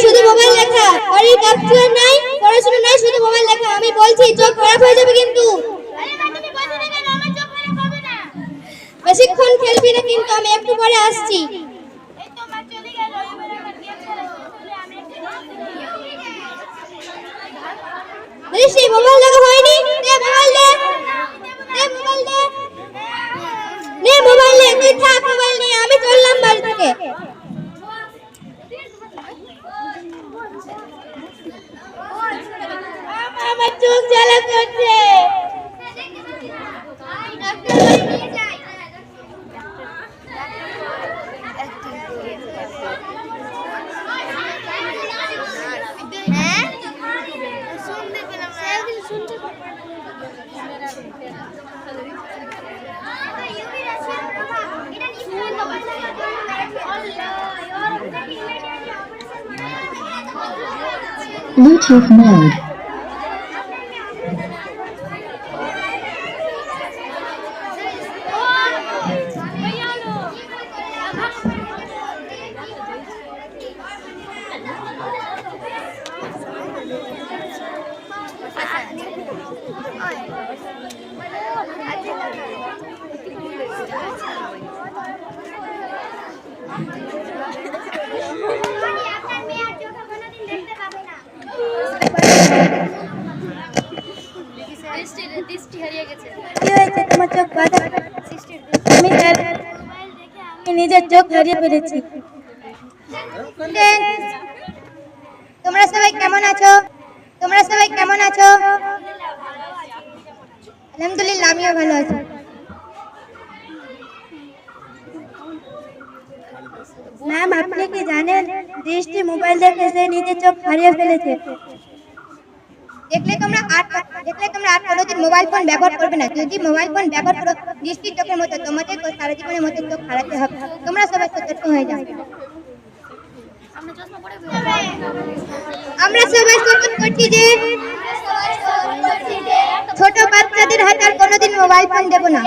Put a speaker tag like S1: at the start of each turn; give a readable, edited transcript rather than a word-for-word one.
S1: শুধু মোবাইল দেখা, বাড়ির কাজ নাই, পড়াশোনা নাই, শুধু মোবাইল দেখা। আমি বলছি চোখ খারাপ হয়ে যাবে কিন্তু। বেশিক্ষণ খেলবি না কিন্তু, আমি একটু পরে আসছি। দৃষ্টি, মোবাইল দেখা হয়নি? দে মোবাইল দে, দে মোবাইল দে, নে মোবাইল নে, তুই থাক মোবাইল নিয়ে, আমি চললাম বাড়ি থেকে। আমার চোখ জ্বালা করছে।
S2: Bluetooth mode.
S1: দৃষ্টি হারিয়ে গেছে। কি হয়েছে তোমার চোখ বাঁধা? আমি নিজের চোখ হারিয়ে ফেলেছি। তোমরা সবাই কেমন আছো? তোমরা সবাই কেমন আছো? আলহামদুলিল্লাহ, আমিও ভালো আছি। ম্যাম, আপনি কি জানেন দৃষ্টি মোবাইল দেখে সে নিজের চোখ হারিয়ে ফেলেছে? দেখলে তোমরা আর কোনোদিন মোবাইল ফোন ব্যবহার করবে না। যদি মোবাইল ফোন ব্যবহার করো, দৃষ্টির চোখের মতো তোমাদের সারা জীবনের মতো চোখ হারাতে হবে। তোমরা সবাই সতর্ক হয়ে যাও। আমরা সবাই শপথ করছি যে ছোট বাচ্চাদের হাতে আর কোনোদিন মোবাইল ফোন দেব না।